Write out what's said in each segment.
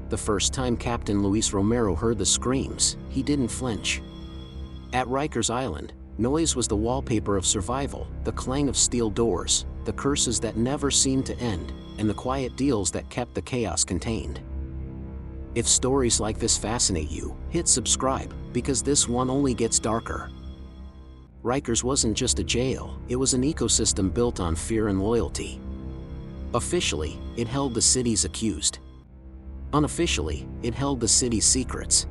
The first time Captain Luis Romero heard the screams, he didn't flinch. At Rikers Island, noise was the wallpaper of survival, the clang of steel doors, the curses that never seemed to end, and the quiet deals that kept the chaos contained. If stories like this fascinate you, hit subscribe, because this one only gets darker. Rikers wasn't just a jail, it was an ecosystem built on fear and loyalty. Officially, it held the city's accused. Unofficially, it held the city's secrets.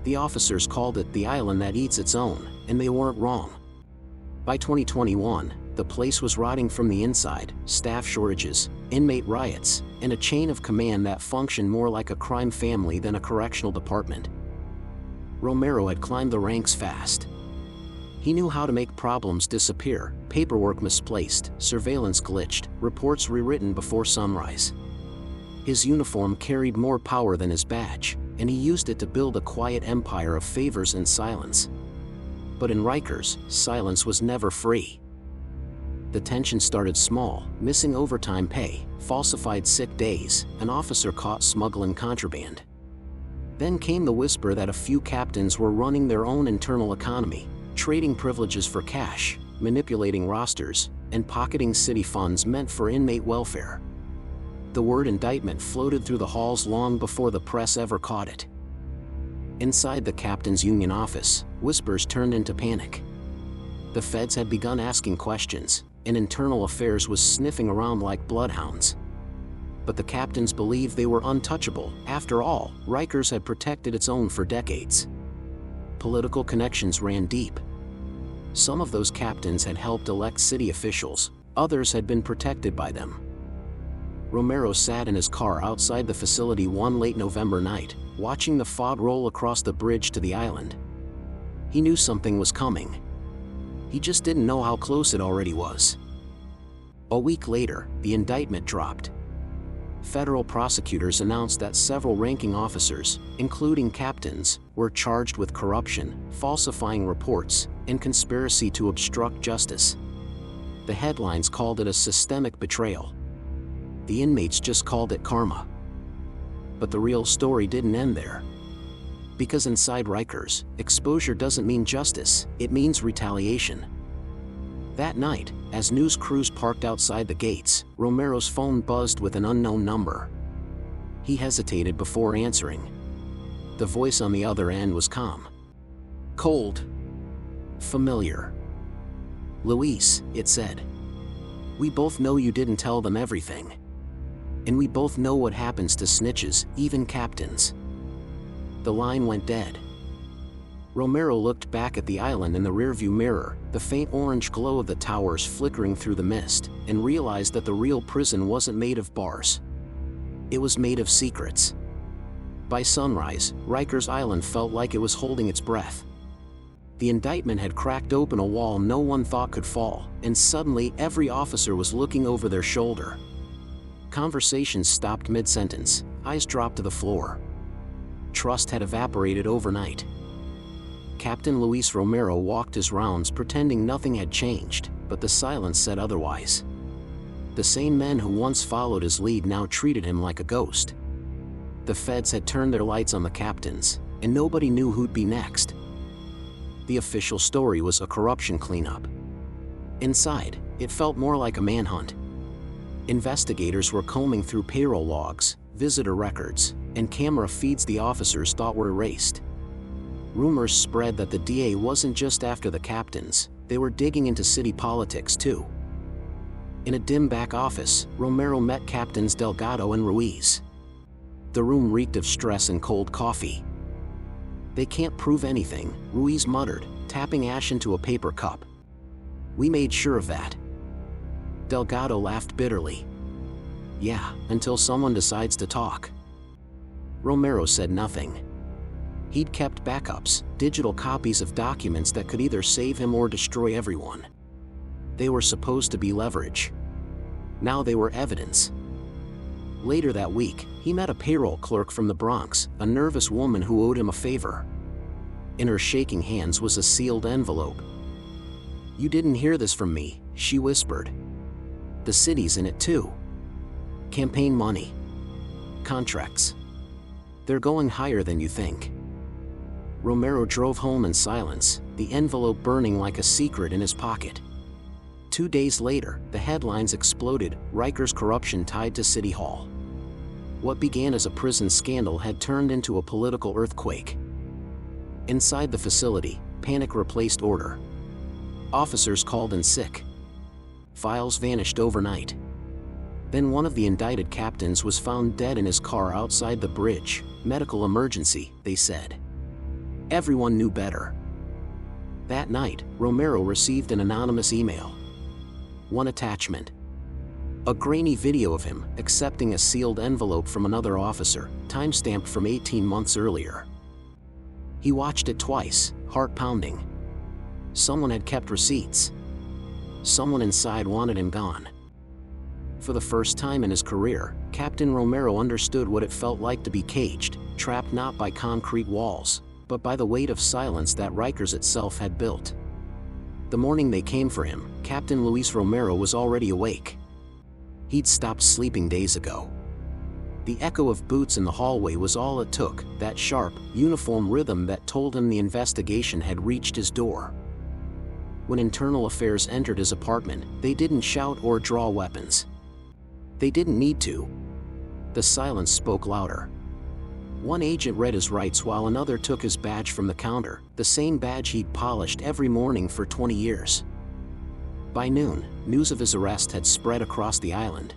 The officers called it the island that eats its own, and they weren't wrong. By 2021, the place was rotting from the inside, staff shortages, inmate riots, and a chain of command that functioned more like a crime family than a correctional department. Romero had climbed the ranks fast. He knew how to make problems disappear, paperwork misplaced, surveillance glitched, reports rewritten before sunrise. His uniform carried more power than his badge, and he used it to build a quiet empire of favors and silence. But in Rikers, silence was never free. The tension started small: missing overtime pay, falsified sick days, an officer caught smuggling contraband. Then came the whisper that a few captains were running their own internal economy, trading privileges for cash, manipulating rosters, and pocketing city funds meant for inmate welfare. The word indictment floated through the halls long before the press ever caught it. Inside the captain's union office, whispers turned into panic. The feds had begun asking questions, and internal affairs was sniffing around like bloodhounds. But the captains believed they were untouchable. After all, Rikers had protected its own for decades. Political connections ran deep. Some of those captains had helped elect city officials, others had been protected by them. Romero sat in his car outside the facility one late November night, watching the fog roll across the bridge to the island. He knew something was coming. He just didn't know how close it already was. A week later, the indictment dropped. Federal prosecutors announced that several ranking officers, including captains, were charged with corruption, falsifying reports, and conspiracy to obstruct justice. The headlines called it a systemic betrayal. The inmates just called it karma. But the real story didn't end there. Because inside Rikers, exposure doesn't mean justice, it means retaliation. That night, as news crews parked outside the gates, Romero's phone buzzed with an unknown number. He hesitated before answering. The voice on the other end was calm. Cold. Familiar. "Luis," it said. "We both know you didn't tell them everything. And we both know what happens to snitches, even captains." The line went dead. Romero looked back at the island in the rearview mirror, the faint orange glow of the towers flickering through the mist, and realized that the real prison wasn't made of bars. It was made of secrets. By sunrise, Rikers Island felt like it was holding its breath. The indictment had cracked open a wall no one thought could fall, and suddenly every officer was looking over their shoulder. Conversations stopped mid-sentence, eyes dropped to the floor. Trust had evaporated overnight. Captain Luis Romero walked his rounds pretending nothing had changed, but the silence said otherwise. The same men who once followed his lead now treated him like a ghost. The feds had turned their lights on the captains, and nobody knew who'd be next. The official story was a corruption cleanup. Inside, it felt more like a manhunt. Investigators were combing through payroll logs, visitor records, and camera feeds the officers thought were erased. Rumors spread that the DA wasn't just after the captains, they were digging into city politics too. In a dim back office, Romero met Captains Delgado and Ruiz. The room reeked of stress and cold coffee. "They can't prove anything," Ruiz muttered, tapping ash into a paper cup. "We made sure of that." Delgado laughed bitterly. "Yeah, until someone decides to talk." Romero said nothing. He'd kept backups, digital copies of documents that could either save him or destroy everyone. They were supposed to be leverage. Now they were evidence. Later that week, he met a payroll clerk from the Bronx, a nervous woman who owed him a favor. In her shaking hands was a sealed envelope. "You didn't hear this from me," she whispered. "The city's in it too. Campaign money. Contracts. They're going higher than you think. Romero drove home in silence, the envelope burning like a secret in his pocket. 2 days later, the headlines exploded, Rikers corruption tied to City Hall. What began as a prison scandal had turned into a political earthquake. Inside the facility, panic replaced order. Officers called in sick. Files vanished overnight. Then one of the indicted captains was found dead in his car outside the bridge. Medical emergency, they said. Everyone knew better. That night, Romero received an anonymous email. One attachment. A grainy video of him accepting a sealed envelope from another officer, timestamped from 18 months earlier. He watched it twice, heart pounding. Someone had kept receipts. Someone inside wanted him gone. For the first time in his career, Captain Romero understood what it felt like to be caged, trapped not by concrete walls, but by the weight of silence that Rikers itself had built. The morning they came for him, Captain Luis Romero was already awake. He'd stopped sleeping days ago. The echo of boots in the hallway was all it took, that sharp, uniform rhythm that told him the investigation had reached his door. When Internal Affairs entered his apartment, they didn't shout or draw weapons. They didn't need to. The silence spoke louder. One agent read his rights while another took his badge from the counter, the same badge he'd polished every morning for 20 years. By noon, news of his arrest had spread across the island.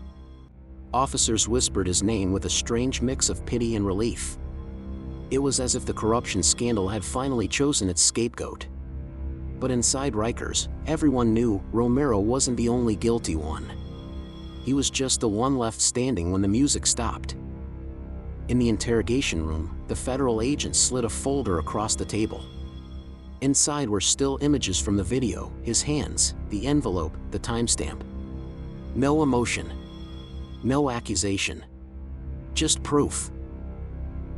Officers whispered his name with a strange mix of pity and relief. It was as if the corruption scandal had finally chosen its scapegoat. But inside Rikers, everyone knew Romero wasn't the only guilty one. He was just the one left standing when the music stopped. In the interrogation room, the federal agent slid a folder across the table. Inside were still images from the video, his hands, the envelope, the timestamp. No emotion. No accusation. Just proof.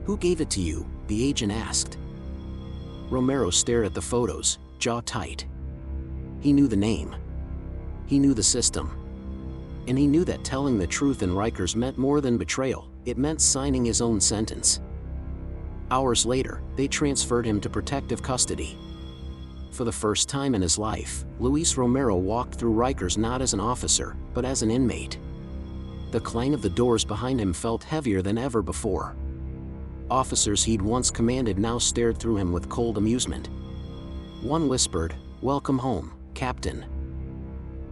"Who gave it to you?" the agent asked. Romero stared at the photos, jaw tight. He knew the name. He knew the system. And he knew that telling the truth in Rikers meant more than betrayal, it meant signing his own sentence. Hours later, they transferred him to protective custody. For the first time in his life, Luis Romero walked through Rikers not as an officer, but as an inmate. The clang of the doors behind him felt heavier than ever before. Officers he'd once commanded now stared through him with cold amusement. One whispered, "Welcome home, Captain."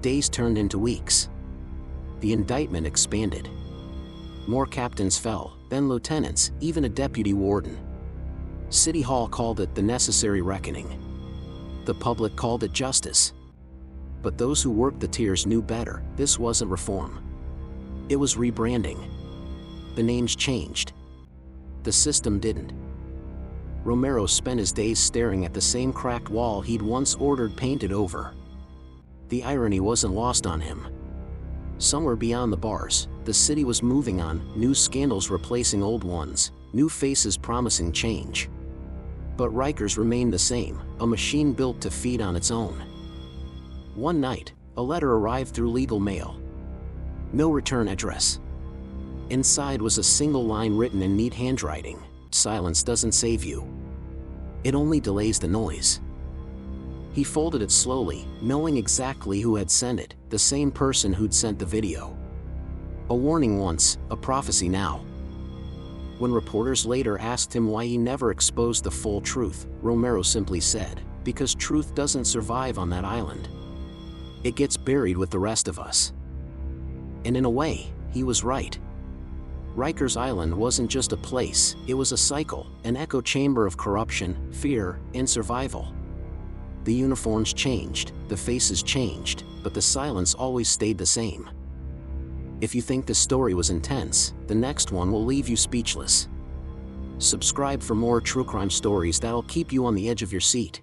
Days turned into weeks. The indictment expanded. More captains fell, then lieutenants, even a deputy warden. City Hall called it the necessary reckoning. The public called it justice. But those who worked the tiers knew better. This wasn't reform. It was rebranding. The names changed. The system didn't. Romero spent his days staring at the same cracked wall he'd once ordered painted over. The irony wasn't lost on him. Somewhere beyond the bars, the city was moving on, new scandals replacing old ones, new faces promising change. But Rikers remained the same, a machine built to feed on its own. One night, a letter arrived through legal mail. No return address. Inside was a single line written in neat handwriting: "Silence doesn't save you. It only delays the noise." He folded it slowly, knowing exactly who had sent it, the same person who'd sent the video. A warning once, a prophecy now. When reporters later asked him why he never exposed the full truth, Romero simply said, "Because truth doesn't survive on that island. It gets buried with the rest of us." And in a way, he was right. Rikers Island wasn't just a place, it was a cycle, an echo chamber of corruption, fear, and survival. The uniforms changed, the faces changed, but the silence always stayed the same. If you think this story was intense, the next one will leave you speechless. Subscribe for more true crime stories that'll keep you on the edge of your seat.